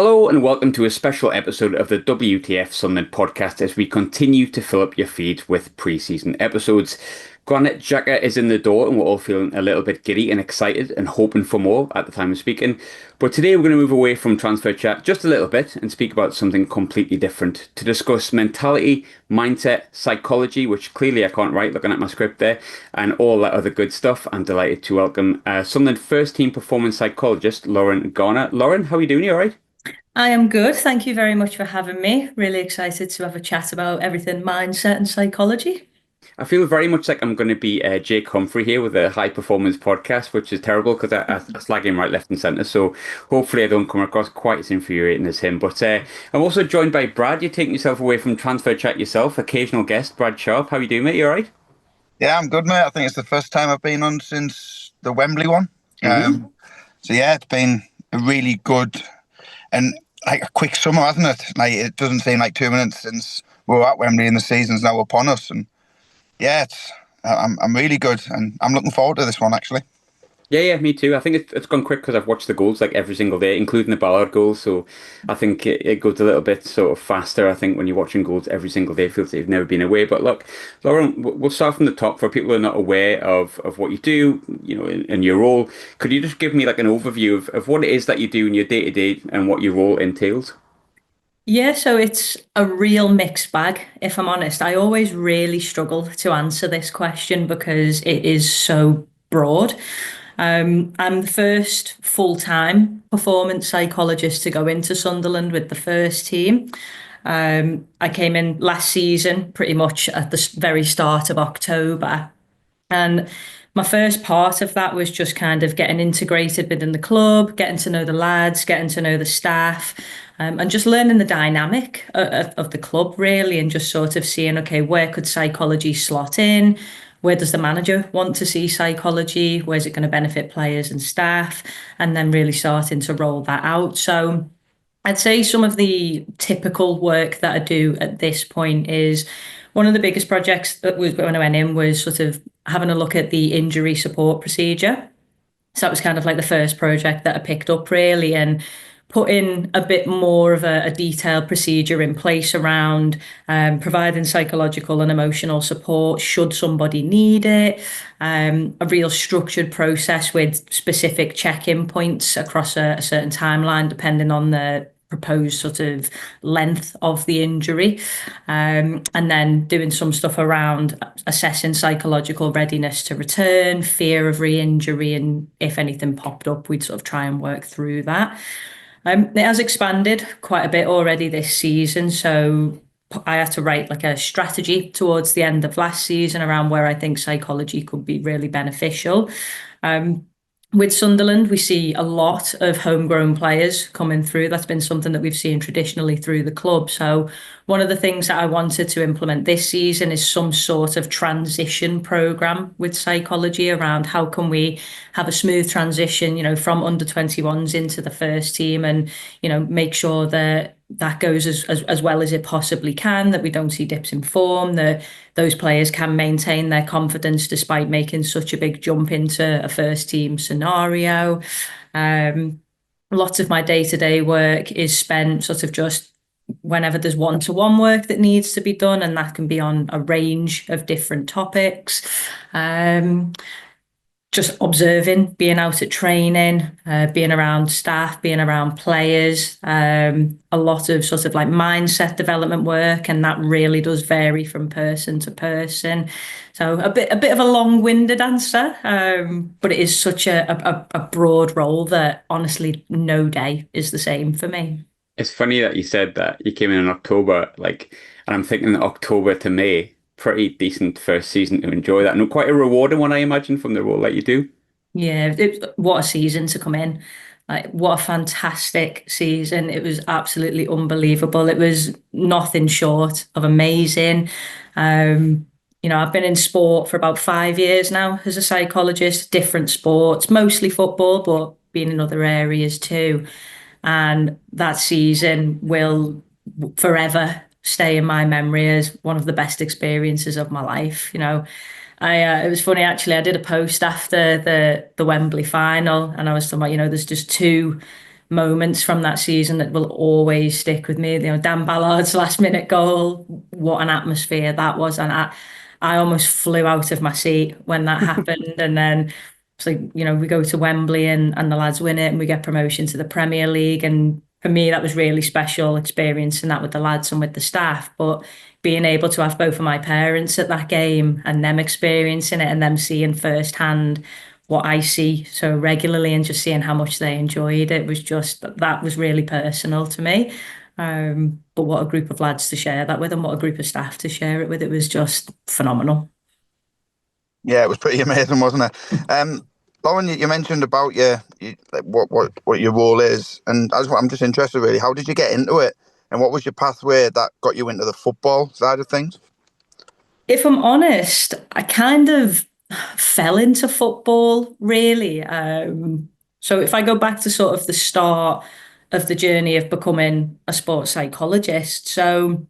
Hello and welcome to a special episode of the WTF Sunderland Podcast as we continue to fill up your feed with pre-season episodes. Granite Xhaka is in the door and we're all feeling a little bit giddy and excited and hoping for more at the time of speaking. But today we're going to move away from transfer chat just a little bit and speak about something completely different to discuss mentality, mindset, psychology, which clearly I can't write looking at my script there, and all that other good stuff. I'm delighted to welcome Sunderland First team performance psychologist Lauren Garner. Lauren, how are you doing? You all right? I am good. Thank you very much for having me. Really excited to have a chat about everything mindset and psychology. I feel very much like I'm going to be Jake Humphrey here with a high performance podcast, which is terrible because I slag him right, left, and centre. So hopefully I don't come across quite as infuriating as him. But I'm also joined by Brad. You're taking yourself away from transfer chat yourself, occasional guest, Brad Sharpe. How you doing, mate? You all right? Yeah, I'm good, mate. I think it's the first time I've been on since the Wembley one. So yeah, it's been a really good and like a quick summer, hasn't it? Like it doesn't seem like 2 minutes since we were at Wembley and the season's now upon us. And yeah, I'm really good, and I'm looking forward to this one actually. Yeah, me too. I think it's gone quick because I've watched the goals like every single day, including the Ballard goals. So I think it goes a little bit sort of faster. I think when you're watching goals every single day, it feels like you've never been away. But look, Lauren, we'll start from the top for people who are not aware of what you do, in your role. Could you just give me like an overview of what it is that you do in your day to day and what your role entails? Yeah, so it's a real mixed bag, if I'm honest. I always really struggle to answer this question because it is so broad. I'm the first full-time performance psychologist to go into Sunderland with the first team. I came in last season pretty much at the very start of October. And my first part of that was just kind of getting integrated within the club, getting to know the lads, getting to know the staff, and just learning the dynamic of the club, really, and just sort of seeing, okay, where could psychology slot in? Where does the manager want to see psychology? Where's it going to benefit players and staff? And then really starting to roll that out. So I'd say some of the typical work that I do at this point is one of the biggest projects that was when I went in was sort of having a look at the injury support procedure. So that was kind of like the first project that I picked up really and put in a bit more of a detailed procedure in place around providing psychological and emotional support should somebody need it, a real structured process with specific check-in points across a certain timeline depending on the proposed sort of length of the injury, and then doing some stuff around assessing psychological readiness to return, fear of re-injury, and if anything popped up, we'd sort of try and work through that. It has expanded quite a bit already this season, so I had to write like a strategy towards the end of last season around where I think psychology could be really beneficial. With Sunderland, we see a lot of homegrown players coming through. That's been something that we've seen traditionally through the club. So one of the things that I wanted to implement this season is some sort of transition program with psychology around how can we have a smooth transition, from under 21s into the first team and, make sure that that goes as well as it possibly can, that we don't see dips in form, that those players can maintain their confidence despite making such a big jump into a first team scenario. Lots of my day-to-day work is spent sort of just whenever there's one-to-one work that needs to be done, and that can be on a range of different topics. Just observing, being out at training, being around staff, being around players, a lot of sort of like mindset development work, and that really does vary from person to person. So a bit of a long-winded answer, but it is such a broad role that honestly no day is the same for me. It's funny that you said that you came in October, and I'm thinking October to May, pretty decent first season to enjoy that. And quite a rewarding one, I imagine, from the role that you do. Yeah, what a season to come in. Like, what a fantastic season. It was absolutely unbelievable. It was nothing short of amazing. I've been in sport for about 5 years now as a psychologist, different sports, mostly football, but been in other areas too. And that season will forever stay in my memory as one of the best experiences of my life. It was funny actually. I did a post after the Wembley final, and I was talking about, there's just two moments from that season that will always stick with me. You know, Dan Ballard's last minute goal, what an atmosphere that was. And I almost flew out of my seat when that happened. And then it's like, you know, we go to Wembley and the lads win it and we get promotion to the Premier League. And for me, that was really special experiencing that with the lads and with the staff. But being able to have both of my parents at that game and them experiencing it and them seeing firsthand what I see so regularly and just seeing how much they enjoyed it was just that was really personal to me. But what a group of lads to share that with and what a group of staff to share it with. It was just phenomenal. Yeah, it was pretty amazing, wasn't it? Lauren, you mentioned about like what your role is, and I'm just interested really. How did you get into it, and what was your pathway that got you into the football side of things? If I'm honest, I kind of fell into football really. So if I go back to sort of the start of the journey of becoming a sports psychologist, so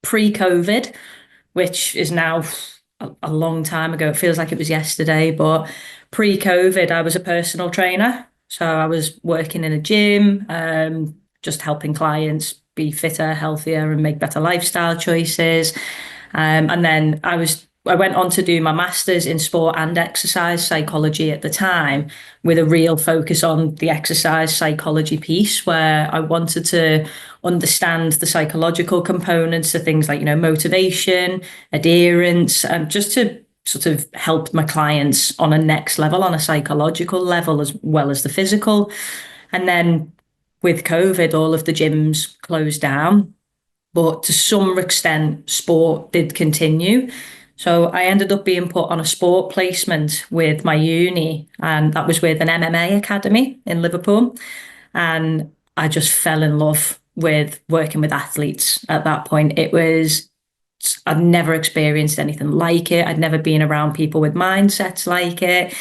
pre-COVID, which is now a long time ago. It feels like it was yesterday, but pre-COVID, I was a personal trainer. So I was working in a gym, just helping clients be fitter, healthier, and make better lifestyle choices. And then I went on to do my master's in sport and exercise psychology at the time, with a real focus on the exercise psychology piece, where I wanted to understand the psychological components of things like, you know, motivation, adherence, and just to sort of help my clients on a next level, on a psychological level, as well as the physical. And then with COVID, all of the gyms closed down, but to some extent, sport did continue. So I ended up being put on a sport placement with my uni, and that was with an MMA academy in Liverpool. And I just fell in love with working with athletes at that point. I'd never experienced anything like it. I'd never been around people with mindsets like it.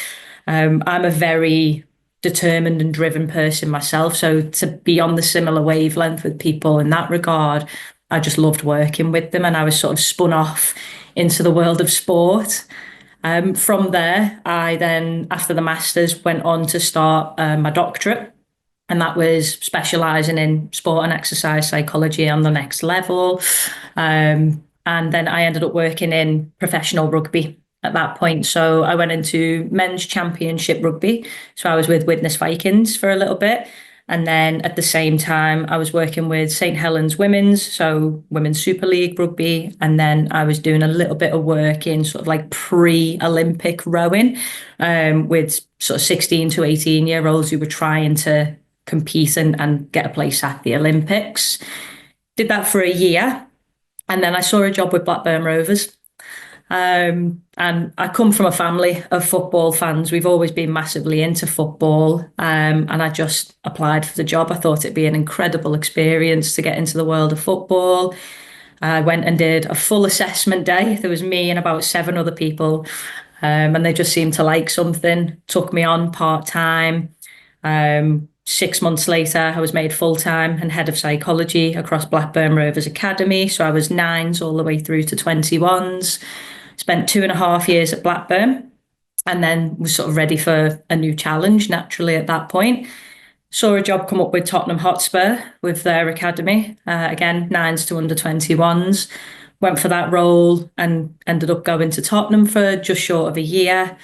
I'm a very determined and driven person myself. So to be on the similar wavelength with people in that regard, I just loved working with them. And I was sort of spun off into the world of sport. From there, I then, after the masters, went on to start my doctorate. And that was specialising in sport and exercise psychology on the next level. And then I ended up working in professional rugby at that point. So I went into men's championship rugby. So I was with Widnes Vikings for a little bit. And then at the same time, I was working with St. Helens Women's, so Women's Super League rugby. And then I was doing a little bit of work in sort of like pre-Olympic rowing, with sort of 16 to 18-year-olds who were trying to compete and get a place at the Olympics. Did that for a year. And then I saw a job with Blackburn Rovers. And I come from a family of football fans. We've always been massively into football. And I just applied for the job. I thought it'd be an incredible experience to get into the world of football. I went and did a full assessment day. There was me and about 7 other people. And they just seemed to like something, took me on part-time. 6 months later, I was made full-time and head of psychology across Blackburn Rovers Academy. So I was 9s all the way through to 21s. Spent 2.5 years at Blackburn and then was sort of ready for a new challenge naturally at that point. Saw a job come up with Tottenham Hotspur with their academy. Again, 9s to under 21s. Went for that role and ended up going to Tottenham for just short of a year.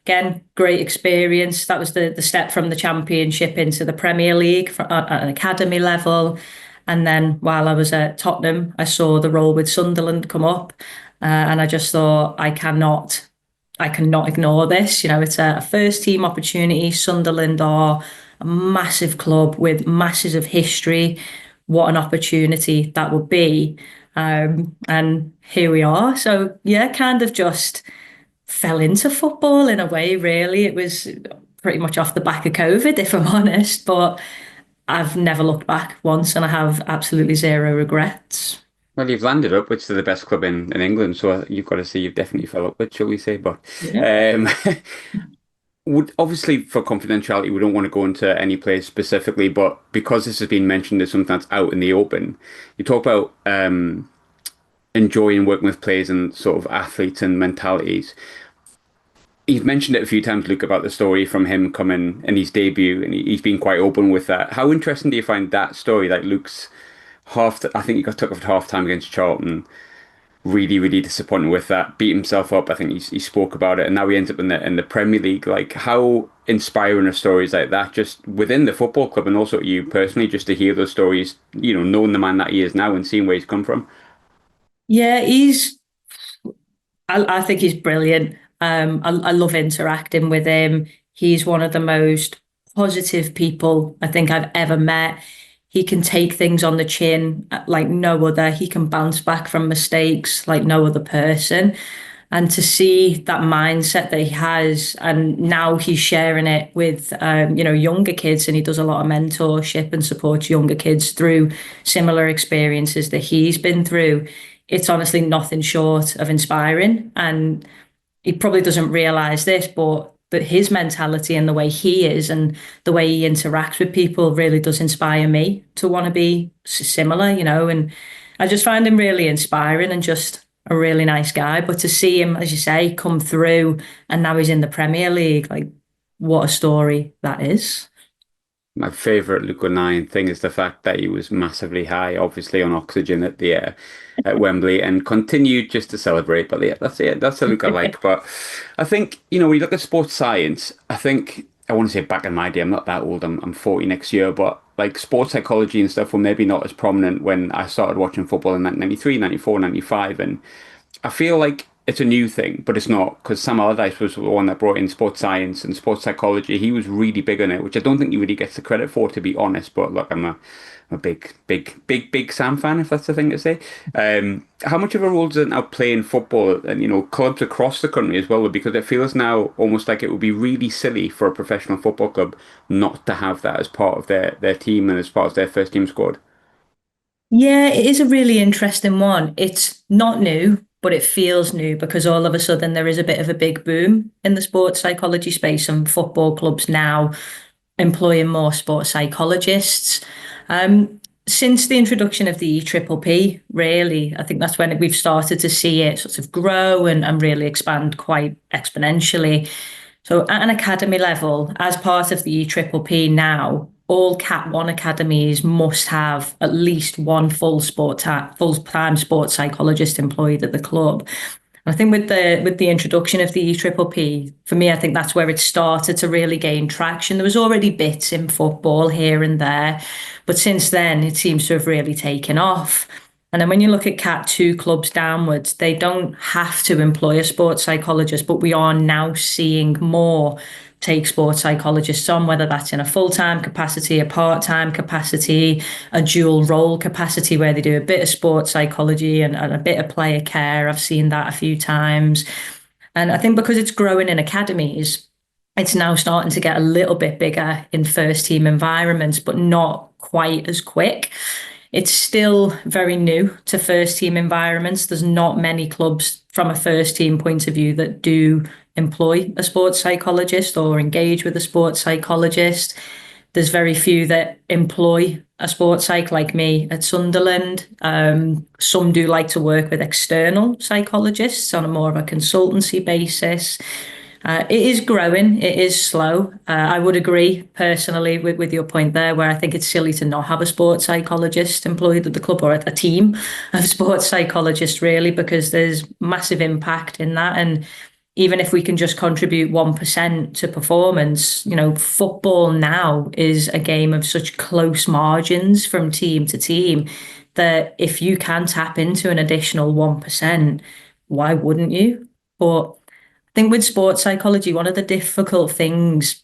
Again, great experience. That was the step from the Championship into the Premier League at an academy level. And then while I was at Tottenham, I saw the role with Sunderland come up. And I just thought, I cannot ignore this. You know, it's a first team opportunity. Sunderland are a massive club with masses of history. What an opportunity that would be. And here we are. So yeah, kind of just fell into football in a way, really. It was pretty much off the back of COVID, if I'm honest, but I've never looked back once and I have absolutely zero regrets. Well, you've landed up, which is the best club in England, so you've got to say you've definitely fell up with, shall we say. But Yeah. would obviously, for confidentiality, we don't want to go into any place specifically, but because this has been mentioned as something that's out in the open, you talk about enjoying working with players and sort of athletes and mentalities. You've mentioned it a few times, Luke, about the story from him coming in his debut, and he's been quite open with that. How interesting do you find that story? Like Luke's I think he got took off at half time against Charlton. Really, really disappointed with that. Beat himself up. I think he spoke about it, and now he ends up in the Premier League. Like, how inspiring are stories like that, just within the football club, and also you personally, just to hear those stories. Knowing the man that he is now and seeing where he's come from. Yeah, I think he's brilliant. I love interacting with him. He's one of the most positive people I think I've ever met. He can take things on the chin like no other. He can bounce back from mistakes like no other person. And to see that mindset that he has, and now he's sharing it with younger kids, and he does a lot of mentorship and supports younger kids through similar experiences that he's been through. It's honestly nothing short of inspiring. And he probably doesn't realize this, but his mentality and the way he is and the way he interacts with people really does inspire me to want to be similar, and I just find him really inspiring and just a really nice guy. But to see him, as you say, come through and now he's in the Premier League, like what a story that is. My favourite Luca 9 thing is the fact that he was massively high, obviously on oxygen at Wembley, and continued just to celebrate. But yeah, that's it. That's the Luca I like. But I think when you look at sports science, I think I want to say back in my day, I'm not that old. I'm 40 next year, but like sports psychology and stuff were maybe not as prominent when I started watching football in 1993, 94, 95, and I feel like it's a new thing, but it's not, because Sam Allardyce was the one that brought in sports science and sports psychology. He was really big on it, which I don't think he really gets the credit for, to be honest. But look, I'm a big Sam fan, if that's the thing to say. How much of a role does it now play in football and clubs across the country as well? Because it feels now almost like it would be really silly for a professional football club not to have that as part of their team and as part of their first team squad. Yeah, it is a really interesting one. It's not new, but it feels new because all of a sudden there is a bit of a big boom in the sports psychology space, and football clubs now employing more sports psychologists. Since the introduction of the EPPP, really, I think that's when we've started to see it sort of grow and really expand quite exponentially. So at an academy level, as part of the EPPP now, all Cat 1 academies must have at least one full-time sports psychologist employed at the club. I think with the introduction of the EPPP, for me, I think that's where it started to really gain traction. There was already bits in football here and there, but since then it seems to have really taken off. And then when you look at Cat 2 clubs downwards, they don't have to employ a sports psychologist, but we are now seeing more take sports psychologists on, whether that's in a full-time capacity, a part-time capacity, a dual role capacity where they do a bit of sports psychology and a bit of player care. I've seen that a few times. And I think because it's growing in academies, it's now starting to get a little bit bigger in first team environments, but not quite as quick. It's still very new to first team environments. There's not many clubs from a first team point of view that do employ a sports psychologist or engage with a sports psychologist. There's very few that employ a sports psych like me at Sunderland. Some do like to work with external psychologists on a more of a consultancy basis. It is growing. It is slow. I would agree personally with your point there, where I think it's silly to not have a sports psychologist employed at the club or a team of sports psychologists, really, because there's massive impact in that. And even if we can just contribute 1% to performance, football now is a game of such close margins from team to team that if you can tap into an additional 1%, why wouldn't you? But I think with sports psychology, one of the difficult things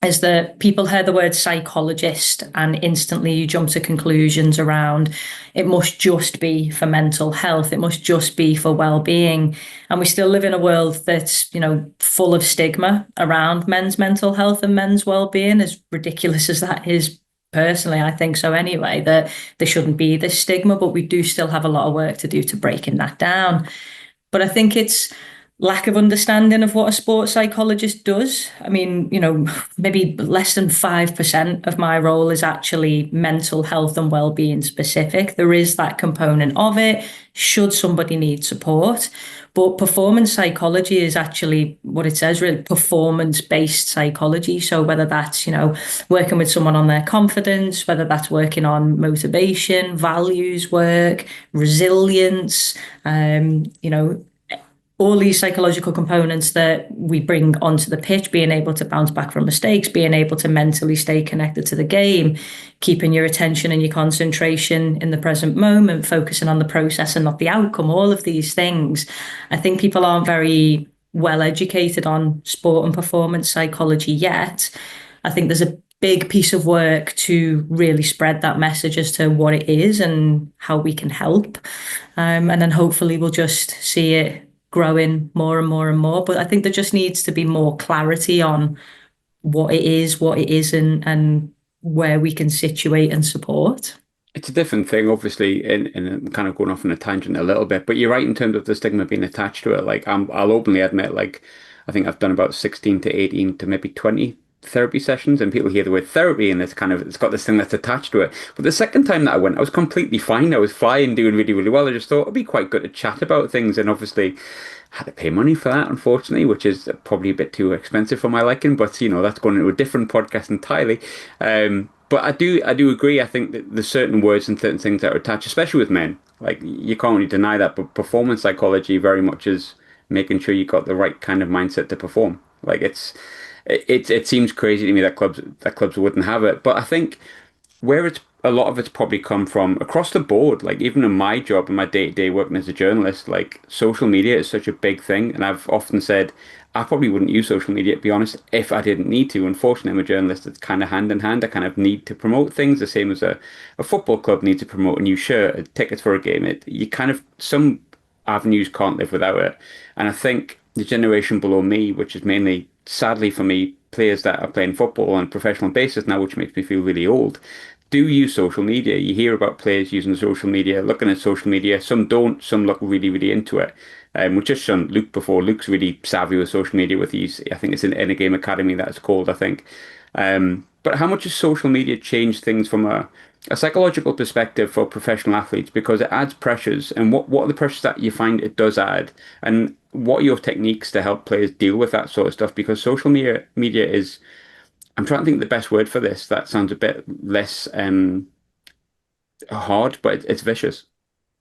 is that people hear the word psychologist and instantly you jump to conclusions around it must just be for mental health, it must just be for well-being. And we still live in a world that's, full of stigma around men's mental health and men's well-being, as ridiculous as that is. Personally, I think so anyway, that there shouldn't be this stigma, but we do still have a lot of work to do to breaking that down. But I think it's lack of understanding of what a sports psychologist does. I mean, maybe less than 5% of my role is actually mental health and well-being specific. There is that component of it, should somebody need support. But performance psychology is actually what it says, really performance-based psychology. So whether that's, working with someone on their confidence, whether that's working on motivation, values work, resilience, all these psychological components that we bring onto the pitch, being able to bounce back from mistakes, being able to mentally stay connected to the game, keeping your attention and your concentration in the present moment, focusing on the process and not the outcome, all of these things. I think people aren't very well educated on sport and performance psychology yet. I think there's a big piece of work to really spread that message as to what it is and how we can help. And then hopefully we'll just see it growing more and more and more. But I think there just needs to be more clarity on what it is, what it isn't, and where we can situate and support. It's a different thing, obviously, and kind of going off on a tangent a little bit, but you're right in terms of the stigma being attached to it. Like, I'll openly admit, like, I think I've done about 16 to 18 to maybe 20 therapy sessions, and people hear the word therapy and it's got this thing that's attached to it. But the second time that I went, I was completely fine. I was flying, doing really, really well. I just thought it'd be quite good to chat about things, and obviously had to pay money for that, unfortunately, which is probably a bit too expensive for my liking. But that's going into a different podcast entirely. But I do agree. I think that there's certain words and certain things that are attached, especially with men. Like, you can't really deny that. But performance psychology very much is making sure you got the right kind of mindset to perform. Like, it seems crazy to me that clubs wouldn't have it. But I think where a lot of it's probably come from across the board, like even in my job and my day-to-day working as a journalist, like social media is such a big thing. And I've often said I probably wouldn't use social media, to be honest, if I didn't need to. Unfortunately, I'm a journalist. It's kind of hand in hand. I kind of need to promote things the same as a football club needs to promote a new shirt, tickets for a game. Some avenues can't live without it. And I think the generation below me, which is mainly, sadly for me, players that are playing football on a professional basis now, which makes me feel really old, do use social media. You hear about players using social media, looking at social media. Some don't, some look really, really into it. We've just shown Luke before. Luke's really savvy with social media with I think it's an Game Academy that it's called, I think. But how much has social media changed things from a psychological perspective for professional athletes? Because it adds pressures. And what are the pressures that you find it does add? And what are your techniques to help players deal with that sort of stuff? Because social media is, I'm trying to think of the best word for this. That sounds a bit less hard, but it's vicious.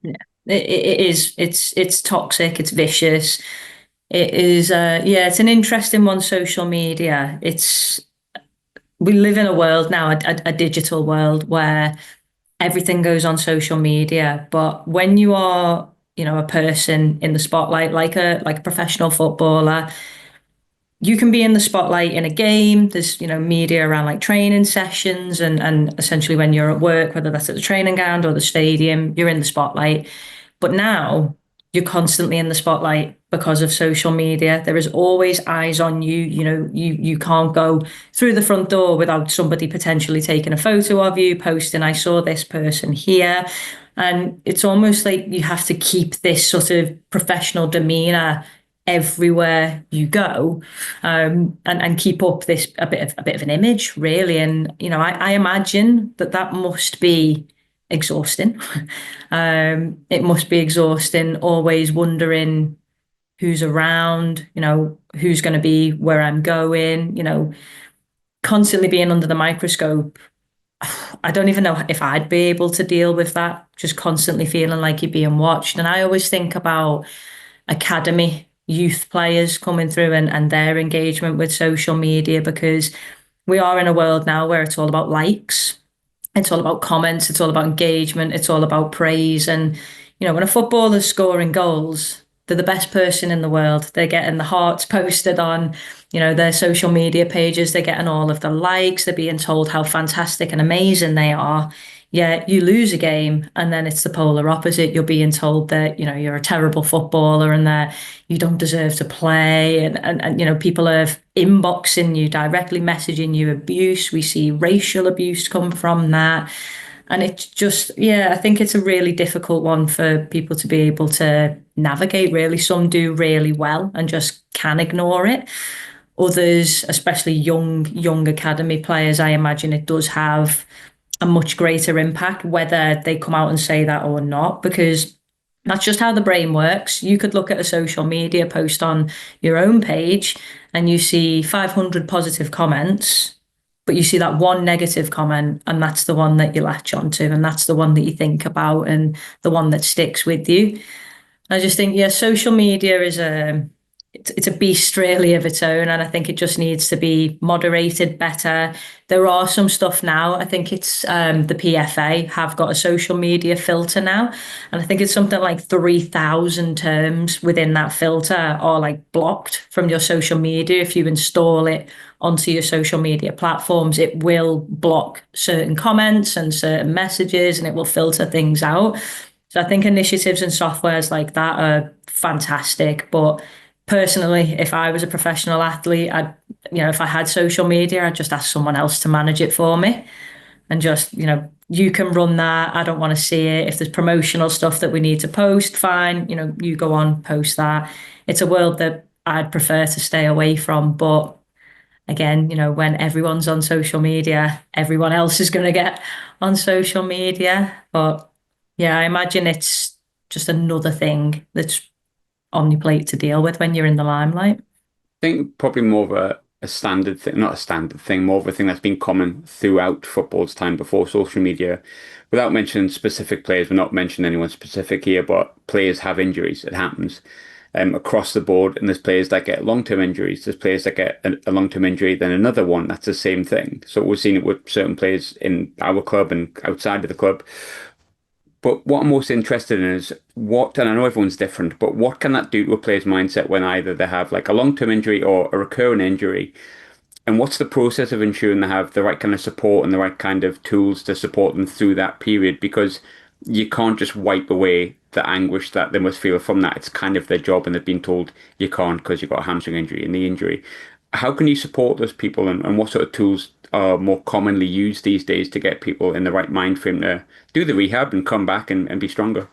Yeah, it is. It's toxic. It's vicious. It is. It's an interesting one. Social media. We live in a world now, a digital world where everything goes on social media. But when you are, a person in the spotlight, like a professional footballer, you can be in the spotlight in a game. There's, media around like training sessions and essentially when you're at work, whether that's at the training ground or the stadium, you're in the spotlight. But now you're constantly in the spotlight because of social media. There is always eyes on you. You can't go through the front door without somebody potentially taking a photo of you, posting, I saw this person here. And it's almost like you have to keep this sort of professional demeanor everywhere you go, and keep up this a bit of an image, really. And I imagine that must be exhausting. It must be exhausting, always wondering who's around, who's going to be where I'm going, constantly being under the microscope. I don't even know if I'd be able to deal with that, just constantly feeling like you're being watched. And I always think about academy youth players coming through and their engagement with social media, because we are in a world now where it's all about likes, it's all about comments, it's all about engagement, it's all about praise. And, when a footballer's scoring goals, they're the best person in the world. They're getting the hearts posted on, their social media pages. They're getting all of the likes. They're being told how fantastic and amazing they are. Yeah, you lose a game and then it's the polar opposite. You're being told that, you're a terrible footballer and that you don't deserve to play. And people are inboxing you, directly messaging you abuse. We see racial abuse come from that. And it's just, yeah, I think it's a really difficult one for people to be able to navigate, really. Some do really well and just can ignore it. Others, especially young academy players, I imagine it does have a much greater impact, whether they come out and say that or not, because that's just how the brain works. You could look at a social media post on your own page and you see 500 positive comments, but you see that one negative comment, and that's the one that you latch onto, and that's the one that you think about, and the one that sticks with you. I just think, yeah, social media is it's a beast really of its own, and I think it just needs to be moderated better. There are some stuff now. I think it's the PFA have got a social media filter now, and I think it's something like 3,000 terms within that filter are like blocked from your social media. If you install it onto your social media platforms, it will block certain comments and certain messages, and it will filter things out. So I think initiatives and softwares like that are fantastic. But personally, if I was a professional athlete, if I had social media, I'd just ask someone else to manage it for me and just, you can run that. I don't want to see it. If there's promotional stuff that we need to post, fine, you go on, post that. It's a world that I'd prefer to stay away from. But again, when everyone's on social media, everyone else is going to get on social media. But yeah, I imagine it's just another thing that's on your plate to deal with when you're in the limelight. I think probably more of a standard thing, not a standard thing, more of a thing that's been common throughout football's time before social media. Without mentioning specific players, we're not mentioning anyone specific here, but players have injuries. It happens across the board. And there's players that get long-term injuries. There's players that get a long-term injury, then another one. That's the same thing. So we've seen it with certain players in our club and outside of the club. But what I'm most interested in is and I know everyone's different, but what can that do to a player's mindset when either they have like a long-term injury or a recurring injury? And what's the process of ensuring they have the right kind of support and the right kind of tools to support them through that period? Because you can't just wipe away the anguish that they must feel from that. It's kind of their job, and they've been told you can't because you've got a hamstring injury and knee injury. How can you support those people, and what sort of tools are more commonly used these days to get people in the right mind frame to do the rehab and come back and be stronger?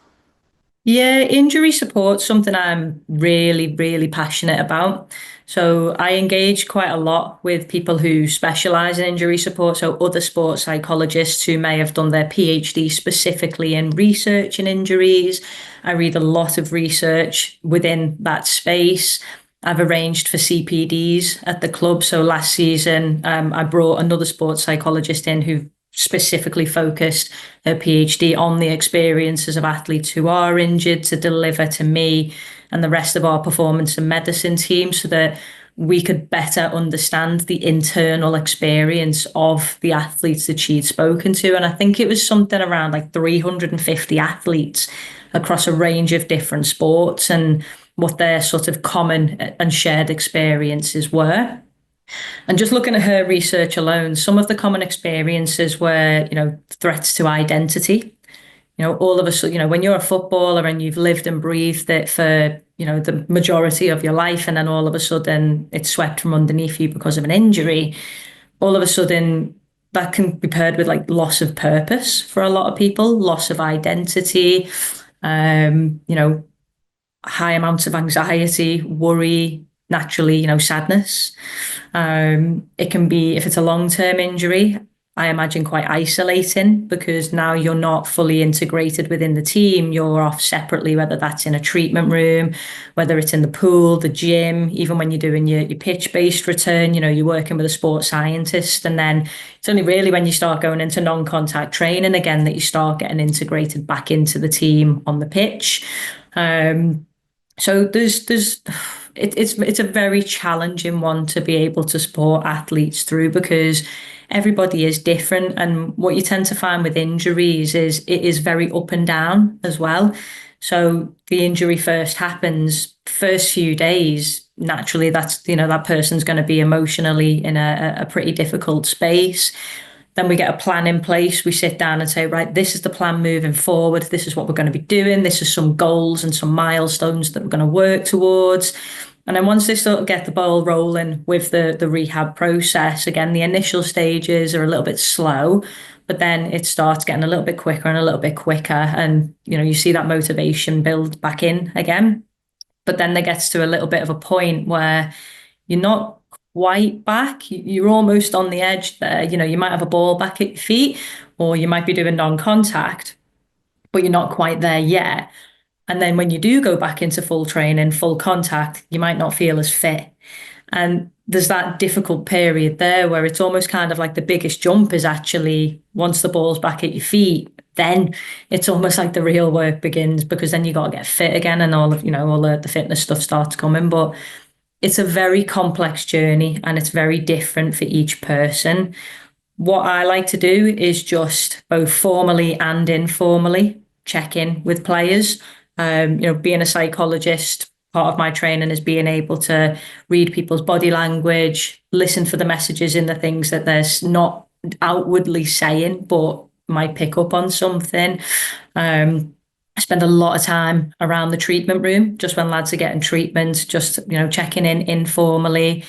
Yeah, injury support's something I'm really, really passionate about. So I engage quite a lot with people who specialize in injury support. So other sports psychologists who may have done their PhD specifically in research and injuries. I read a lot of research within that space. I've arranged for CPDs at the club. So last season, I brought another sports psychologist in who specifically focused her PhD on the experiences of athletes who are injured to deliver to me and the rest of our performance and medicine team so that we could better understand the internal experience of the athletes that she'd spoken to. And I think it was something around like 350 athletes across a range of different sports and what their sort of common and shared experiences were. And just looking at her research alone, some of the common experiences were, threats to identity. All of a sudden, when you're a footballer and you've lived and breathed it for, the majority of your life, and then all of a sudden it's swept from underneath you because of an injury, all of a sudden that can be paired with like loss of purpose for a lot of people, loss of identity, high amounts of anxiety, worry, naturally, sadness. It can be, if it's a long-term injury, I imagine quite isolating because now you're not fully integrated within the team. You're off separately, whether that's in a treatment room, whether it's in the pool, the gym, even when you're doing your pitch-based return, you're working with a sports scientist. And then it's only really when you start going into non-contact training again that you start getting integrated back into the team on the pitch. So it's a very challenging one to be able to support athletes through because everybody is different. And what you tend to find with injuries is it is very up and down as well. So the injury first happens, first few days, naturally that's, that person's going to be emotionally in a pretty difficult space. Then we get a plan in place. We sit down and say, right, this is the plan moving forward. This is what we're going to be doing. This is some goals and some milestones that we're going to work towards. And then once they sort of get the ball rolling with the rehab process, again, the initial stages are a little bit slow, but then it starts getting a little bit quicker and a little bit quicker. And, you see that motivation build back in again. But then there gets to a little bit of a point where you're not quite back. You're almost on the edge there. You might have a ball back at your feet, or you might be doing non-contact, but you're not quite there yet. And then when you do go back into full training, full contact, you might not feel as fit. And there's that difficult period there where it's almost kind of like the biggest jump is actually once the ball's back at your feet, then it's almost like the real work begins, because then you got to get fit again and all of, all the fitness stuff starts coming. But it's a very complex journey and it's very different for each person. What I like to do is just both formally and informally check in with players. Being a psychologist, part of my training is being able to read people's body language, listen for the messages in the things that they're not outwardly saying, but might pick up on something. I spend a lot of time around the treatment room, just when lads are getting treatment, just, checking in informally.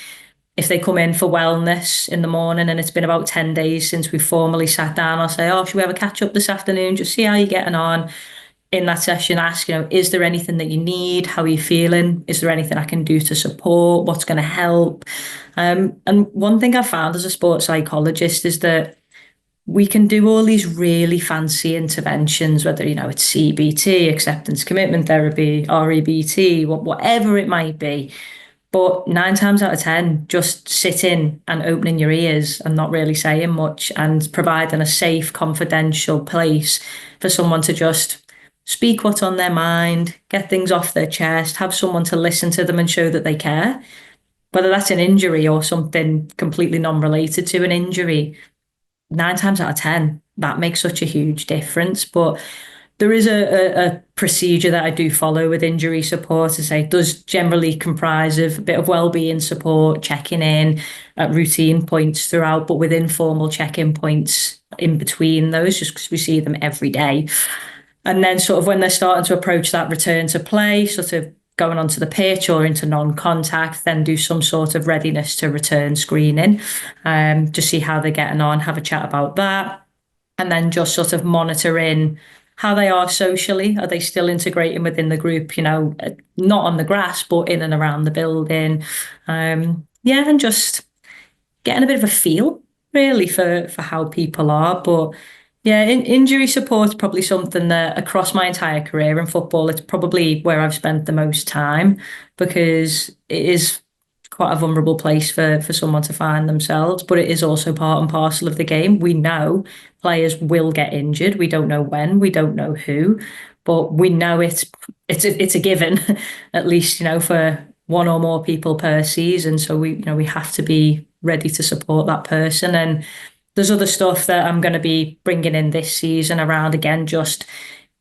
If they come in for wellness in the morning and it's been about 10 days since we formally sat down, I'll say, oh, should we have a catch up this afternoon? Just see how you're getting on. In that session, ask, is there anything that you need? How are you feeling? Is there anything I can do to support? What's going to help? And one thing I found as a sports psychologist is that we can do all these really fancy interventions, whether, it's CBT, acceptance commitment therapy, REBT, whatever it might be. But 9 times out of 10, just sitting and opening your ears and not really saying much and providing a safe, confidential place for someone to just speak what's on their mind, get things off their chest, have someone to listen to them and show that they care. Whether that's an injury or something completely non-related to an injury, 9 times out of 10, that makes such a huge difference. But there is a procedure that I do follow with injury support. As I say, it does generally comprise of a bit of well-being support, checking in at routine points throughout, but with informal check-in points in between those, just because we see them every day. And then sort of when they're starting to approach that return to play, sort of going onto the pitch or into non-contact, then do some sort of readiness to return screening, to see how they're getting on, have a chat about that. And then just sort of monitoring how they are socially. Are they still integrating within the group, not on the grass, but in and around the building? And just getting a bit of a feel really for how people are. But yeah, injury support is probably something that across my entire career in football, it's probably where I've spent the most time, because it is quite a vulnerable place for someone to find themselves, but it is also part and parcel of the game. We know players will get injured. We don't know when, we don't know who, but we know it's a given, at least, for one or more people per season. So we have to be ready to support that person. And there's other stuff that I'm going to be bringing in this season around, again, just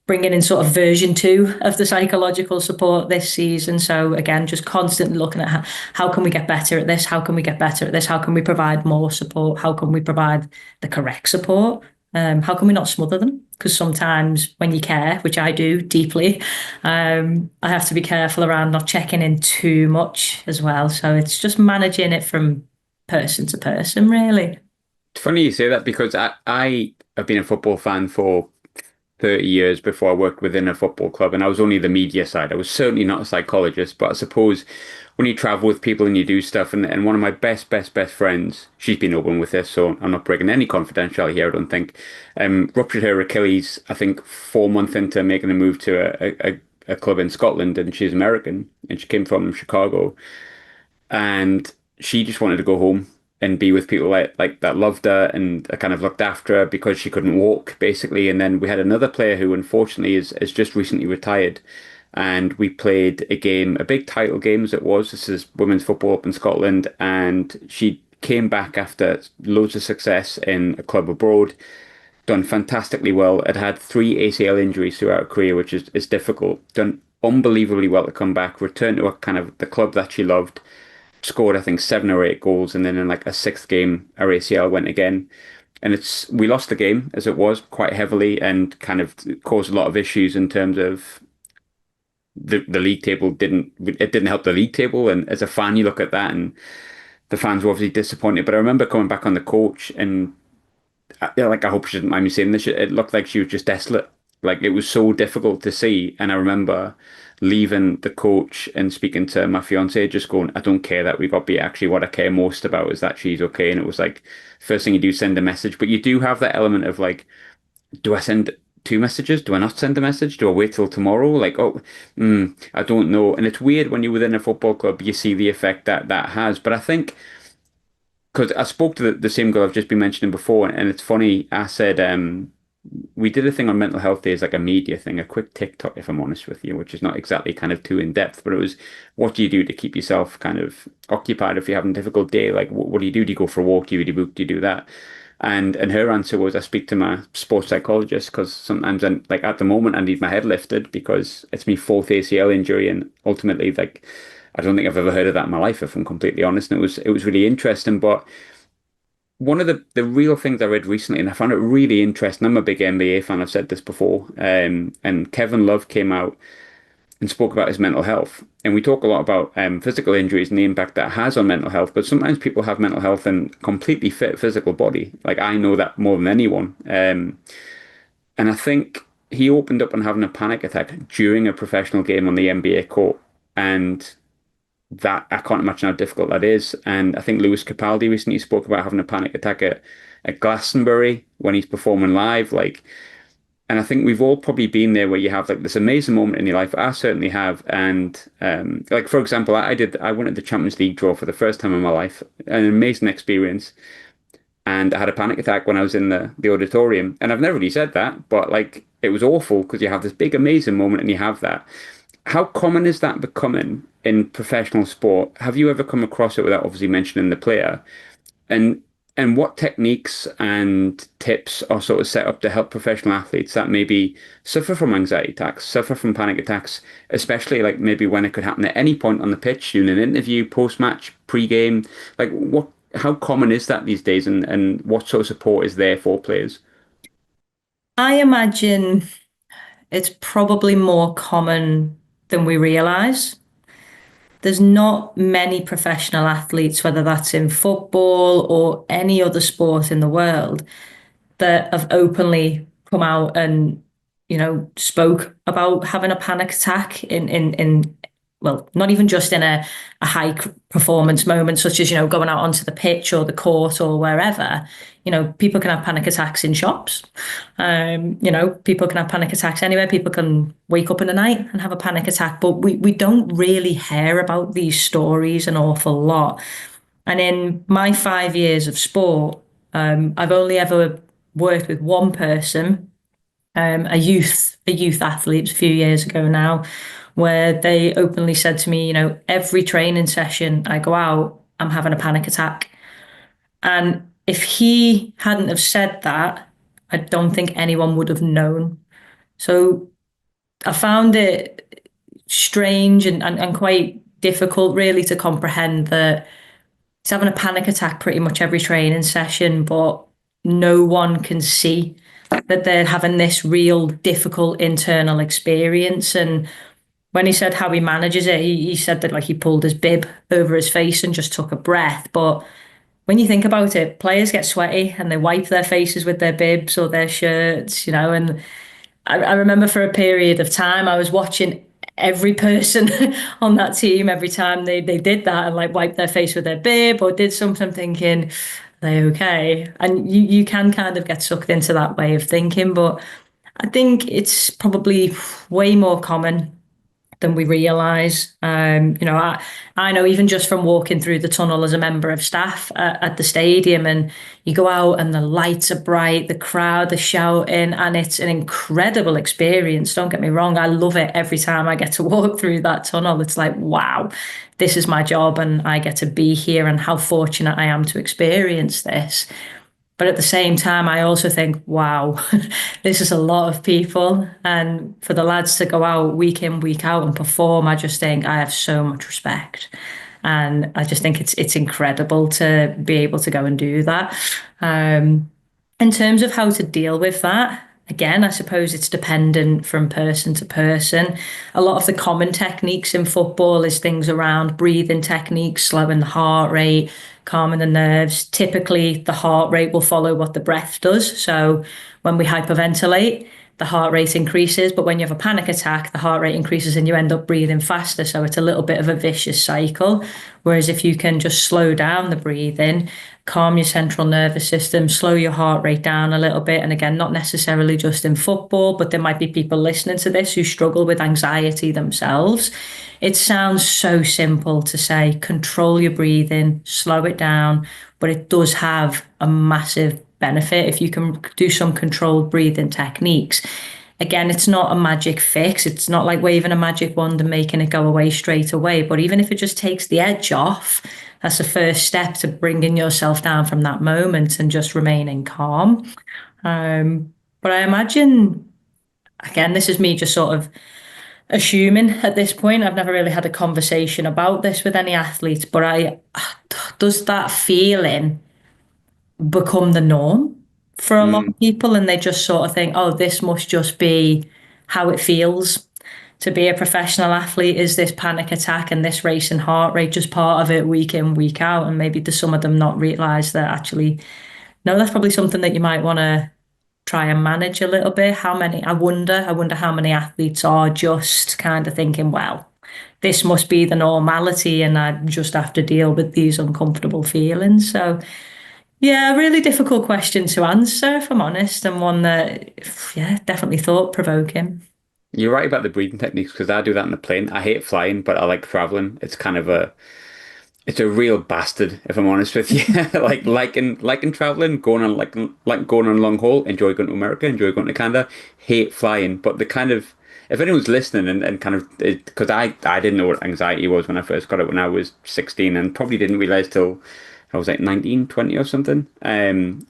bringing in sort of version 2 of the psychological support this season. So again, just constantly looking at how can we get better at this? How can we get better at this? How can we provide more support? How can we provide the correct support? How can we not smother them? Because sometimes when you care, which I do deeply, I have to be careful around not checking in too much as well. So it's just managing it from person to person, really. It's funny you say that, because I have been a football fan for 30 years before I worked within a football club, and I was only the media side. I was certainly not a psychologist, but I suppose when you travel with people and you do stuff, and one of my best friends, she's been open with this, so I'm not breaking any confidentiality here, I don't think, ruptured her Achilles, I think 4 months into making a move to a club in Scotland, and she's American, and she came from Chicago, and she just wanted to go home and be with people like that loved her and kind of looked after her, because she couldn't walk, basically. And then we had another player who unfortunately is just recently retired, and we played a game, a big title game as it was. This is women's football up in Scotland, and she came back after loads of success in a club abroad, done fantastically well. Had 3 ACL injuries throughout her career, which is difficult. Done unbelievably well to come back, return to a kind of the club that she loved, scored I think 7 or 8 goals, and then in like a 6th game our ACL went again, and we lost the game as it was quite heavily, and kind of caused a lot of issues in terms of the league table didn't help the league table. And as a fan, you look at that, and the fans were obviously disappointed. But I remember coming back on the coach, and like, I hope she didn't mind me saying this. It looked like she was just desolate. Like, it was so difficult to see. And I remember leaving the coach and speaking to my fiance, just going, I don't care that we got beat. Actually, what I care most about is that she's okay. And it was like, first thing you do, send a message. But you do have that element of like, do I send two messages? Do I not send a message? Do I wait till tomorrow? Like, I don't know. And it's weird when you're within a football club, you see the effect that that has. But I think, because I spoke to the same girl I've just been mentioning before, and it's funny, I said, we did a thing on mental health days, like a media thing, a quick TikTok, if I'm honest with you, which is not exactly kind of too in depth, but it was, what do you do to keep yourself kind of occupied if you're having a difficult day? Like, what do you do? Do you go for a walk? Do you read a book? Do you do that? And her answer was, I speak to my sports psychologist, because sometimes, I'm like, at the moment, I need my head lifted because it's my fourth ACL injury, and ultimately, like, I don't think I've ever heard of that in my life, if I'm completely honest. And it was really interesting. But one of the real things I read recently, and I found it really interesting. I'm a big NBA fan. I've said this before. And Kevin Love came out and spoke about his mental health. And we talk a lot about physical injuries and the impact that has on mental health. But sometimes people have mental health and completely fit physical body. Like, I know that more than anyone. And I think he opened up on having a panic attack during a professional game on the NBA court. And that, I can't imagine how difficult that is. And I think Lewis Capaldi recently spoke about having a panic attack at Glastonbury when he's performing live. Like, and I think we've all probably been there where you have like this amazing moment in your life. I certainly have. And like, for example, I went at the Champions League draw for the first time in my life, an amazing experience. And I had a panic attack when I was in the auditorium. And I've never really said that, but like, it was awful because you have this big, amazing moment and you have that. How common is that becoming in professional sport? Have you ever come across it without obviously mentioning the player? And and what techniques and tips are sort of set up to help professional athletes that maybe suffer from anxiety attacks, suffer from panic attacks, especially like maybe when it could happen at any point on the pitch, during an interview, post-match, pre-game? Like, how common is that these days, and what sort of support is there for players? I imagine it's probably more common than we realize. There's not many professional athletes, whether that's in football or any other sport in the world, that have openly come out and, spoke about having a panic attack in well, not even just in a high performance moment, such as, going out onto the pitch or the court or wherever. People can have panic attacks in shops. People can have panic attacks anywhere. People can wake up in the night and have a panic attack, but we don't really hear about these stories an awful lot. And in my 5 years of sport, I've only ever worked with one person, a youth athlete a few years ago now, where they openly said to me, every training session I go out, I'm having a panic attack. And if he hadn't have said that, I don't think anyone would have known. So I found it strange and quite difficult, really, to comprehend that he's having a panic attack pretty much every training session, but no one can see that they're having this real difficult internal experience. And when he said how he manages it, he said that, like, he pulled his bib over his face and just took a breath. But when you think about it, players get sweaty and they wipe their faces with their bibs or their shirts, and I remember for a period of time I was watching every person on that team every time they did that and like wiped their face with their bib or did something, thinking, are they okay? And you can kind of get sucked into that way of thinking, but I think it's probably way more common than we realize. I know, even just from walking through the tunnel as a member of staff at the stadium, and you go out and the lights are bright, the crowd are shouting, and it's an incredible experience. Don't get me wrong, I love it every time I get to walk through that tunnel. It's like, wow, this is my job and I get to be here, and how fortunate I am to experience this. But at the same time, I also think, wow, this is a lot of people. And for the lads to go out week in, week out and perform, I just think I have so much respect. And I just think it's incredible to be able to go and do that. In terms of how to deal with that, Again, I suppose it's dependent from person to person. A lot of the common techniques in football is things around breathing techniques, slowing the heart rate, calming the nerves. Typically, the heart rate will follow what the breath does. So when we hyperventilate, the heart rate increases, but when you have a panic attack, the heart rate increases and you end up breathing faster. So it's a little bit of a vicious cycle. Whereas if you can just slow down the breathing, calm your central nervous system, slow your heart rate down a little bit. And again, not necessarily just in football, but there might be people listening to this who struggle with anxiety themselves. It sounds so simple to say, control your breathing, slow it down, but it does have a massive benefit if you can do some controlled breathing techniques. Again, it's not a magic fix. It's not like waving a magic wand and making it go away straight away. But even if it just takes the edge off, that's the first step to bringing yourself down from that moment and just remaining calm. But I imagine, again, this is me just sort of assuming at this point. I've never really had a conversation about this with any athletes, but does that feeling become the norm for a lot of people, and they just sort of think, oh, this must just be how it feels to be a professional athlete? Is this panic attack and this racing heart rate just part of it week in, week out? And maybe does some of them not realize that actually, no, that's probably something that you might want to try and manage a little bit. I wonder how many athletes are just kind of thinking, well, this must be the normality and I just have to deal with these uncomfortable feelings. So yeah, a really difficult question to answer, if I'm honest, and one that, yeah, definitely thought provoking. You're right about the breathing techniques because I do that in the plane. I hate flying, but I like traveling. It's a real bastard, if I'm honest with you. Liking traveling, going on going on a long haul, enjoy going to America, enjoy going to Canada, hate flying. But the kind of, if anyone's listening and kind of, because I didn't know what anxiety was when I first got it when I was 16 and probably didn't realize till I was like 19, 20 or something. And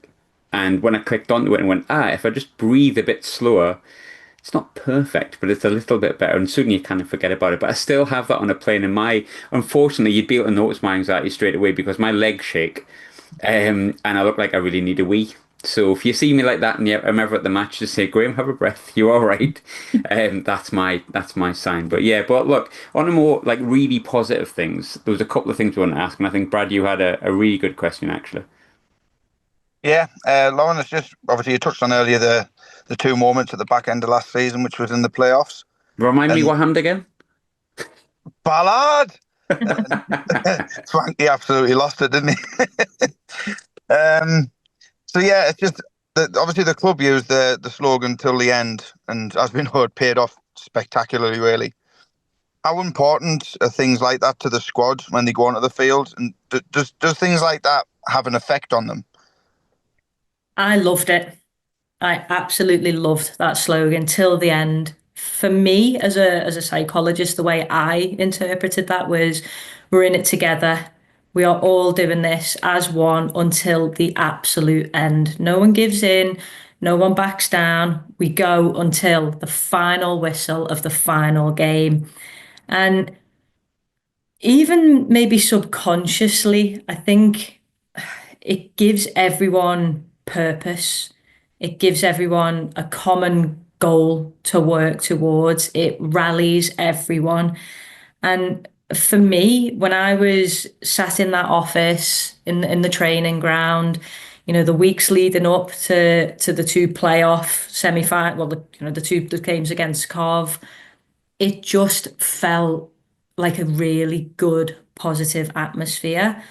when I clicked onto it and went, if I just breathe a bit slower, it's not perfect, but it's a little bit better. And soon you kind of forget about it. But I still have that on a plane. And unfortunately, you'd be able to notice my anxiety straight away because my legs shake. And I look like I really need a wee. So if you see me like that and I'm ever at the match, just say, Graham, have a breath. You're all right. That's my sign. But yeah, but look, on a more like really positive things, there was a couple of things we want to ask. And I think, Brad, you had a really good question, actually. Yeah, Lauren, it's just, obviously you touched on earlier the two moments at the back end of last season, which was in the playoffs. Remind me what happened again? Ballard! Frankie absolutely lost it, didn't he? So yeah, it's just obviously the club used the slogan till the end, and as we know, it paid off spectacularly, really. How important are things like that to the squad when they go onto the field, and does things like that have an effect on them? I loved it. I absolutely loved that slogan till the end. For me, as a psychologist, the way I interpreted that was we're in it together. We are all doing this as one until the absolute end. No one gives in, no one backs down. We go until the final whistle of the final game. And even maybe subconsciously, I think it gives everyone purpose. It gives everyone a common goal to work towards. It rallies everyone. And for me, when I was sat in that office in the training ground, the weeks leading up to the two playoff semi-final, well, the games against Cov, it just felt like a really good, positive atmosphere.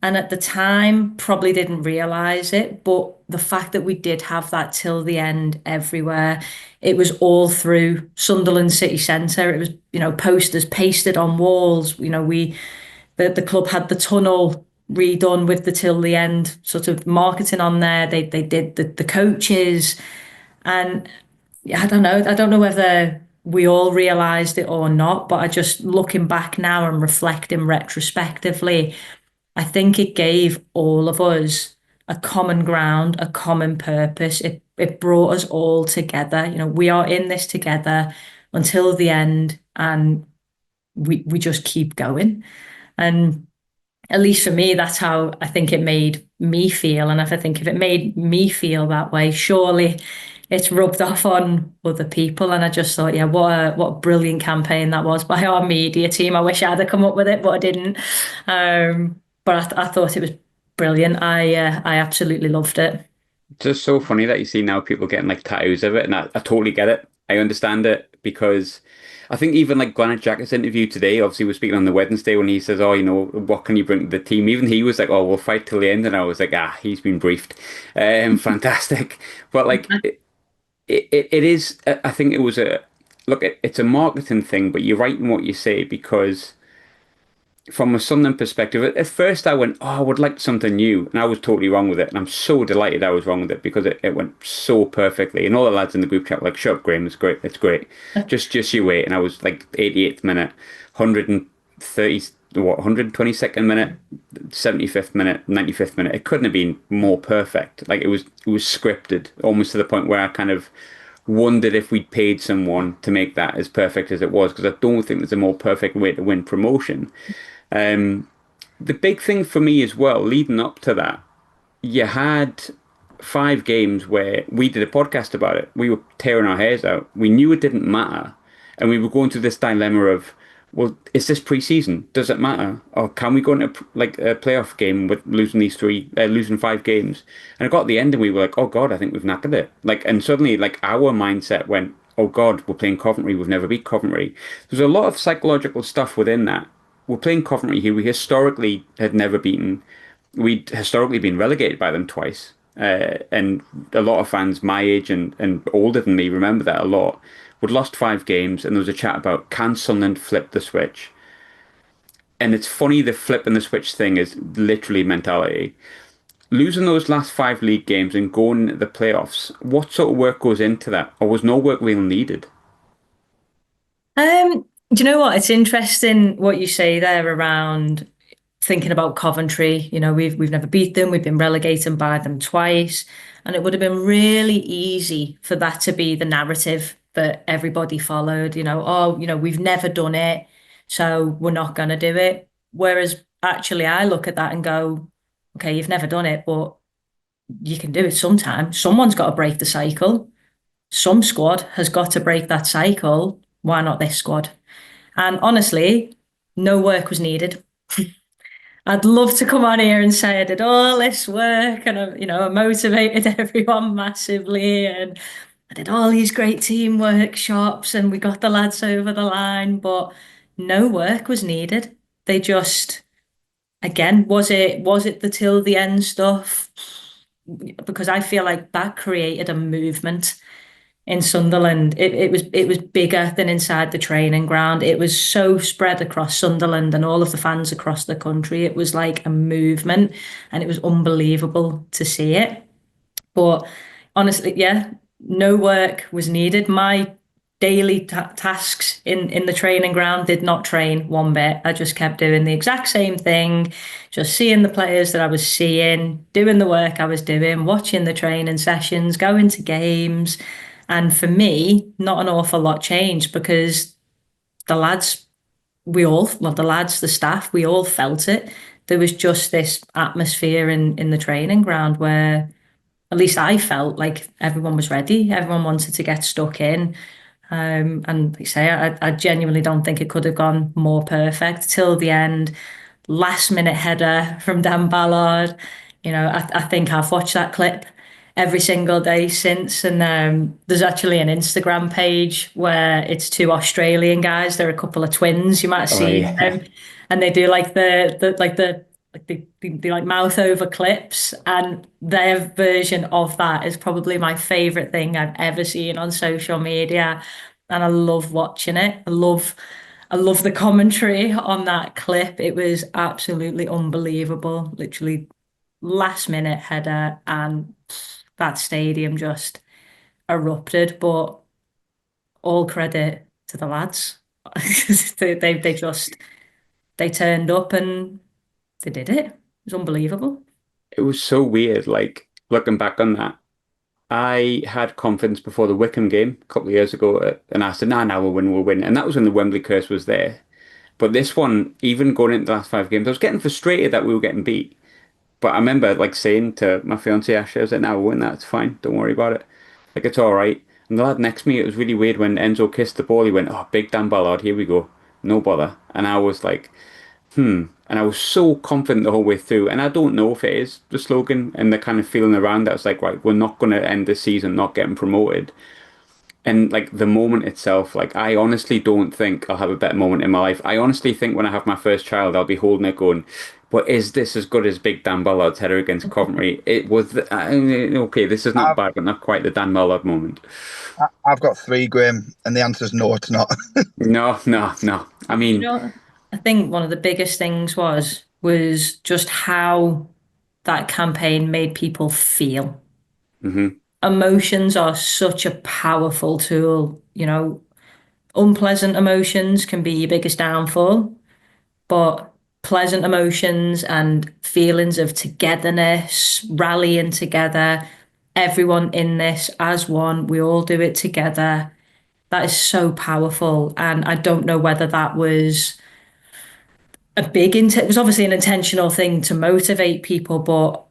And at the time, probably didn't realize it, but the fact that we did have that till the end everywhere, it was all through Sunderland city centre. It was, posters pasted on walls. The club had the tunnel redone with the till the end sort of marketing on there. They did the coaches, and I don't know. I don't know whether we all realised it or not, but I just looking back now and reflecting retrospectively, I think it gave all of us a common ground, a common purpose. It brought us all together. We are in this together until the end, and we just keep going. And at least for me, that's how I think it made me feel. And if it made me feel that way, surely it's rubbed off on other people. And I just thought, yeah, what a brilliant campaign that was by our media team. I wish I had come up with it, but I didn't. But I thought it was brilliant. I absolutely loved it. It's just so funny that you see now people getting like tattoos of it, and I totally get it. I understand it because I think even like Granit Xhaka's interview today, obviously we're speaking on the Wednesday when he says, "Oh, what can you bring to the team?" Even he was like, "Oh, we'll fight till the end," and I was like, "Ah, he's been briefed." Fantastic. But like it is. I think it was a look. It's a marketing thing, but you're right in what you say because from a Sunderland perspective, at first I went, oh, I would like something new. And I was totally wrong with it. And I'm so delighted I was wrong with it because it went so perfectly. And all the lads in the group chat were like, shut up, Graham, it's great. It's great. Just you wait. And I was like 88th minute, 130, 122nd minute, 75th minute, 95th minute. It couldn't have been more perfect. Like it was scripted almost to the point where I kind of wondered if we'd paid someone to make that as perfect as it was because I don't think there's a more perfect way to win promotion. Um, the big thing for me as well, leading up to that, you had 5 games where we did a podcast about it. We were tearing our hairs out. We knew it didn't matter. And we were going through this dilemma of, well, is this pre-season? Does it matter? Or can we go into like a playoff game with losing 5 games? And it got to the end and we were like, oh God, I think we've knackered it. Like, and suddenly like our mindset went, oh God, we're playing Coventry. We've never beat Coventry. There's a lot of psychological stuff within that. We're playing Coventry, who we historically had never beaten. We'd historically been relegated by them twice. And a lot of fans my age and older than me remember that a lot. We'd lost 5 games, and there was a chat about can Sunderland flip the switch? And it's funny, the flip and the switch thing is literally mentality. Losing those last 5 league games and going into the playoffs, what sort of work goes into that? Or was no work really needed? Do you know what? It's interesting what you say there around thinking about Coventry. You know, we've never beat them. We've been relegated by them twice, and it would have been really easy for that to be the narrative that everybody followed. You know, oh, we've never done it, so we're not going to do it. Whereas actually, I look at that and go, okay, you've never done it, but you can do it sometime. Someone's got to break the cycle. Some squad has got to break that cycle. Why not this squad? And honestly, no work was needed. I'd love to come on here and say I did all this work and I motivated everyone massively and I did all these great team workshops and we got the lads over the line, but no work was needed. They just, again, was it the till the end stuff? Because I feel like that created a movement in Sunderland. It was bigger than inside the training ground. It was so spread across Sunderland and all of the fans across the country. It was like a movement, and it was unbelievable to see it. But honestly, yeah, no work was needed. My daily tasks in the training ground did not train one bit. I just kept doing the exact same thing, just seeing the players that I was seeing, doing the work I was doing, watching the training sessions, going to games. And for me, not an awful lot changed because the lads, the lads, the staff, we all felt it. There was just this atmosphere in the training ground where at least I felt like everyone was ready. Everyone wanted to get stuck in. And like I say, I genuinely don't think it could have gone more perfect till the end. Last minute header from Dan Ballard. I think I've watched that clip every single day since. And there's actually an Instagram page where it's 2 Australian guys. They're a couple of twins. You might have Oh seen yeah. them, and they do like the like mouth over clips, and their version of that is probably my favorite thing I've ever seen on social media, and I love watching it. I love the commentary on that clip. It was absolutely unbelievable. Literally last minute header, and that stadium just erupted. But all credit to the lads. They turned up and they did it. It was unbelievable. It was so weird. Like looking back on that, I had confidence before the Wickham game a couple of years ago, and I said, "Nah, now we'll win." And that was when the Wembley curse was there. But this one, even going into the last 5 games, I was getting frustrated that we were getting beat. But I remember like saying to my fiance Ashley, I was like, "Now we'll win that. It's fine. Don't worry about it." Like, it's all right. And the lad next to me, it was really weird when Enzo kissed the ball. He went, "Oh, big Dan Ballard, here we go. No bother." And I was like, hmm. And I was so confident the whole way through. And I don't know if it is the slogan and the kind of feeling around that. It's like, right, we're not going to end this season not getting promoted. And like the moment itself, like I honestly don't think I'll have a better moment in my life. I honestly think when I have my first child, I'll be holding it going, but is this as good as Big Dan Ballard's header against Coventry? It was, okay, this is not I've, bad, but not quite the Dan Ballard moment. I've got three, Graham, and the answer is no, it's not. No, no, no. I You mean, know, I think one of the biggest things was just how that campaign made people feel. mhm. Emotions are such a powerful tool. Unpleasant emotions can be your biggest downfall, but pleasant emotions and feelings of togetherness, rallying together, everyone in this as one, we all do it together. That is so powerful. And I don't know whether that was it was obviously an intentional thing to motivate people, but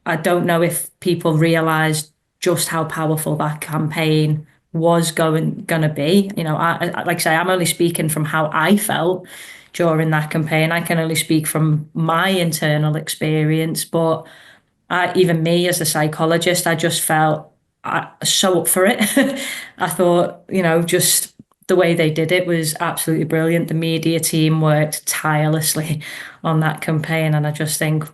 I don't know if people realized just how powerful that campaign was gonna be. Like I say, I'm only speaking from how I felt during that campaign. I can only speak from my internal experience, but even me as a psychologist, I just felt so up for it. I thought, just the way they did it was absolutely brilliant. The media team worked tirelessly on that campaign, and I just think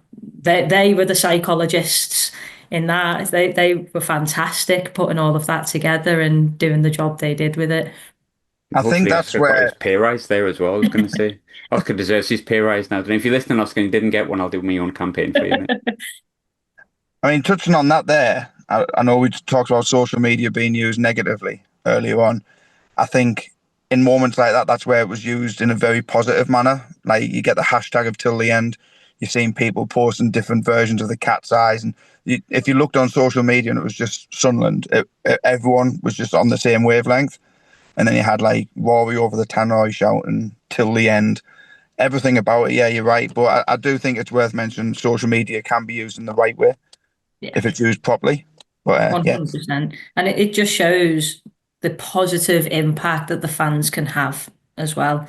they were the psychologists in that. They were fantastic putting all of that together and doing the job they did with it. I think Hopefully that's Oscar got his where pay rise there as well, I was going to say. Oscar deserves his pay rise now. And if you're listening, Oscar, and you didn't get one, I'll do my own campaign for you, mate. I mean, touching on that there, I know we talked about social media being used negatively earlier on. I think in moments like that, that's where it was used in a very positive manner. Like you get the hashtag of till the end. You're seeing people posting different versions of the cat's eyes. And if you looked on social media and it was just Sunderland, everyone was just on the same wavelength. And then you had like Rory over the tannoy shouting till the end. Everything about it, yeah, you're right. But I do think it's worth mentioning social media can be used in the right way Yeah. if it's used properly. But yeah, 100%. And it just shows the positive impact that the fans can have as well.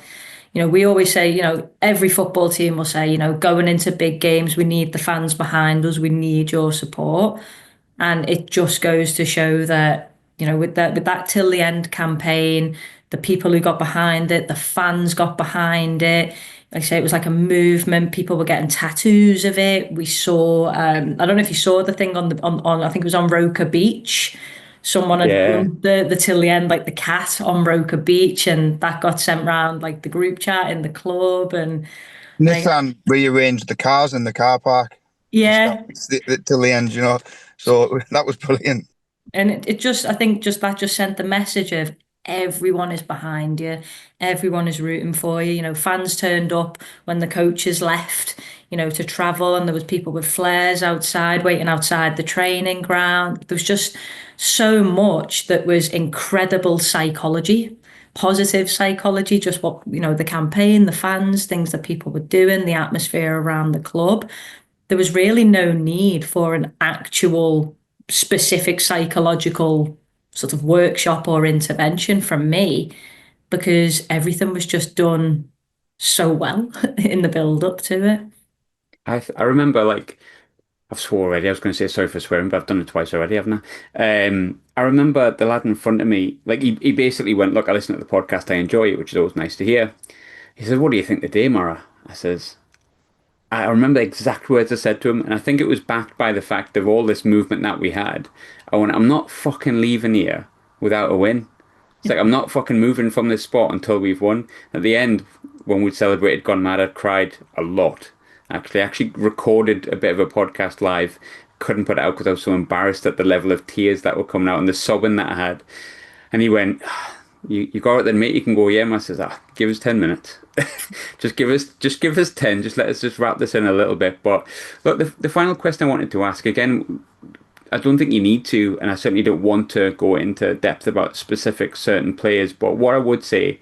We always say, every football team will say, going into big games, we need the fans behind us, we need your support. And it just goes to show that, with that till the end campaign, the people who got behind it, the fans got behind it. Like I say, it was like a movement. People were getting tattoos of it. We saw, I don't know if you saw the thing on I think it was on Roker Beach. Someone had Yeah. done the till the end, like the cat on Roker Beach, and that got sent round like the group chat in the club. And like, Nissan rearranged the cars in the car park and stuff yeah, till the end, So that was brilliant. and it just, I think just that just sent the message of everyone is behind you, everyone is rooting for you. Fans turned up when the coaches left, to travel, and there was people with flares outside, waiting outside the training ground. There was just so much that was incredible psychology, positive psychology, just what, the campaign, the fans, things that people were doing, the atmosphere around the club. There was really no need for an actual specific psychological sort of workshop or intervention from me because everything was just done so well in the build up to it. I remember, like, I've swore already. I was going to say sorry for swearing, but I've done it twice already, haven't I? I remember the lad in front of me, like, he basically went, "Look, I listen to the podcast, I enjoy it," which is always nice to hear. He said, "What do you think today, Mara?" I remember the exact words I said to him, and I think it was backed by the fact of all this movement that we had. I went, "I'm not fucking leaving here without a win." It's like, I'm not fucking moving from this spot until we've won. At the end, when we'd celebrated Gone Mad, I cried a lot. Actually, I actually recorded a bit of a podcast live. Couldn't put it out because I was so embarrassed at the level of tears that were coming out and the sobbing that I had. And he went, you got it then, mate. You can go, yeah. I says, give us 10 minutes. just give us 10. Just let us just wrap this in a little bit. But look, the final question I wanted to ask again, I don't think you need to, and I certainly don't want to go into depth about specific certain players. But what I would say,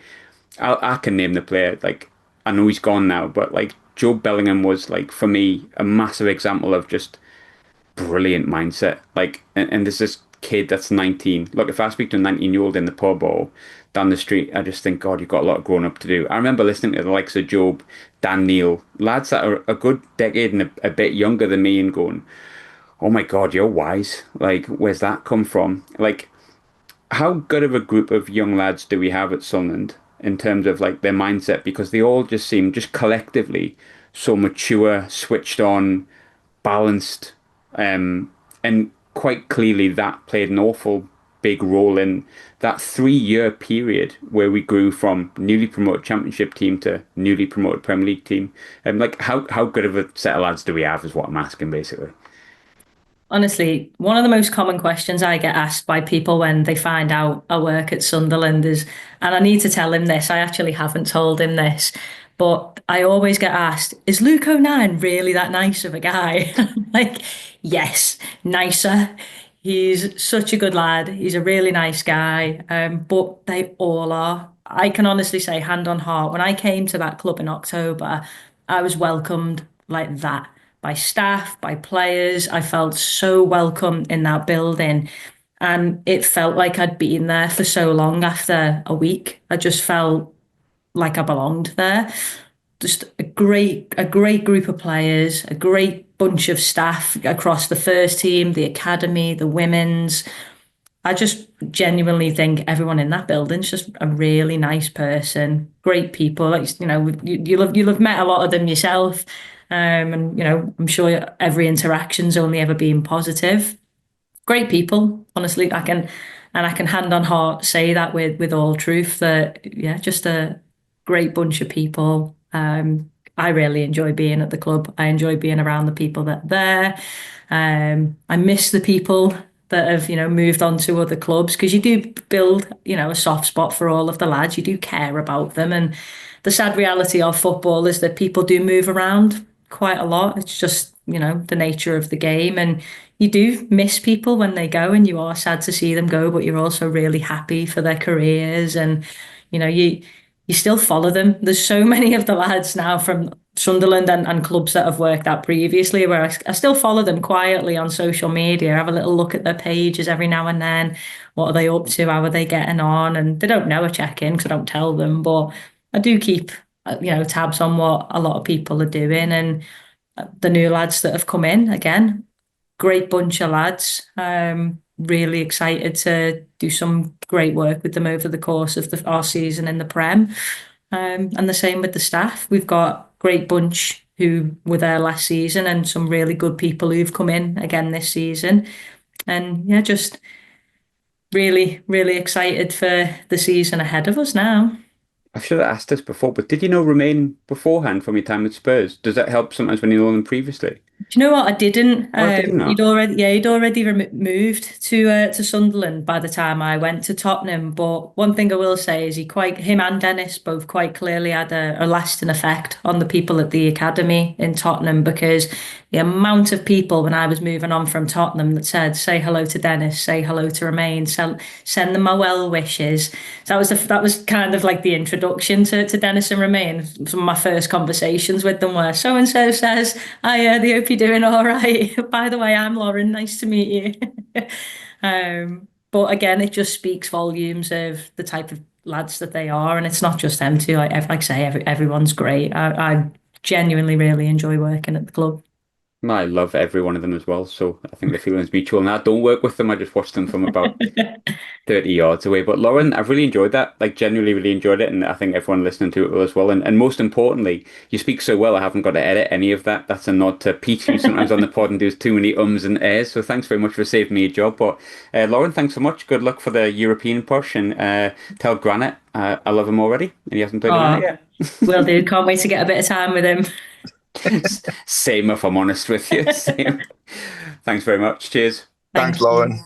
I can name the player. Like, I know he's gone now, but like Joe Bellingham was, like, for me, a massive example of just brilliant mindset. Like, and this is kid that's 19. Look, if I speak to a 19-year-old in the pub or down the street, I just think, God, you've got a lot of growing up to do. I remember listening to the likes of Job, Dan Neil, lads that are a good decade and a bit younger than me, and going, oh my God, you're wise. Like, where's that come from? Like, how good of a group of young lads do we have at Sunderland in terms of like their mindset? Because they all just seem, just collectively, so mature, switched on, balanced, and quite clearly that played an awful big role in that 3 year period where we grew from newly promoted Championship team to newly promoted Premier League team. And like, how good of a set of lads do we have, is what I'm asking, basically. Honestly, one of the most common questions I get asked by people when they find out I work at Sunderland is, and I need to tell him this, I actually haven't told him this, but I always get asked, is Luke O'Nien really that nice of a guy? Like, yes, nicer. He's such a good lad. He's a really nice guy. But they all are. I can honestly say, hand on heart, when I came to that club in October, I was welcomed like that by staff, by players. I felt so welcome in that building. And it felt like I'd been there for so long after a week. I just felt like I belonged there. Just a great group of players, a great bunch of staff across the first team, the academy, the women's. I just genuinely think everyone in that building's just a really nice person, great people. Like, you'll have met a lot of them yourself, and I'm sure every interaction's only ever been positive. Great people, honestly. I can hand on heart say that with all truth that yeah, just a great bunch of people. I really enjoy being at the club. I enjoy being around the people that are there. I miss the people that have, moved on to other clubs, because you do build, a soft spot for all of the lads. You do care about them. And the sad reality of football is that people do move around quite a lot. It's just, the nature of the game. And you do miss people when they go, and you are sad to see them go, but you're also really happy for their careers. And, you still follow them. There's so many of the lads now from Sunderland and clubs that I've worked at previously where I still follow them quietly on social media, have a little look at their pages every now and then. What are they up to? How are they getting on? And they don't know a check-in because I don't tell them, but I do keep, tabs on what a lot of people are doing. And the new lads that have come in, again, great bunch of lads. Really excited to do some great work with them over the course of our season in the Prem. And the same with the staff. We've got a great bunch who were there last season and some really good people who've come in again this season. And yeah, just really, really excited for the season ahead of us now. I should have asked this before, but did you know Romain beforehand from your time at Spurs? Does that help sometimes when you know them previously? Do you know what? I didn't. Oh, I didn't know. He'd already moved to Sunderland by the time I went to Tottenham. But one thing I will say is him and Dennis both quite clearly had a lasting effect on the people at the academy in Tottenham, because the amount of people when I was moving on from Tottenham that said, "Say hello to Dennis, say hello to Romain, send them my well wishes." So that was kind of like the introduction to Dennis and Romain. Some of my first conversations with them were, "So and so says, I the hope you're doing all right. By the way, I'm Lauren. Nice to meet you." But again, it just speaks volumes of the type of lads that they are, and it's not just them two. Like I say, everyone's great. I genuinely really enjoy working at the club. I love every one of them as well, so I think the feeling's mutual. And I don't work with them, I just watch them from about 30 yards away. But Lauren, I've really enjoyed that, like genuinely really enjoyed it, and I think everyone listening to it will as well. And most importantly, you speak so well, I haven't got to edit any of that. That's a nod to Pete, who sometimes on the pod and does too many ums and ahs, so thanks very much for saving me a job. But Lauren, thanks so much. Good luck for the European push, and tell Granite I love him already, and he hasn't played a minute yet. Will do. Can't wait to get a bit of time with him. Same, if I'm honest with you. Same. Thanks very much. Cheers. Thanks, Lauren.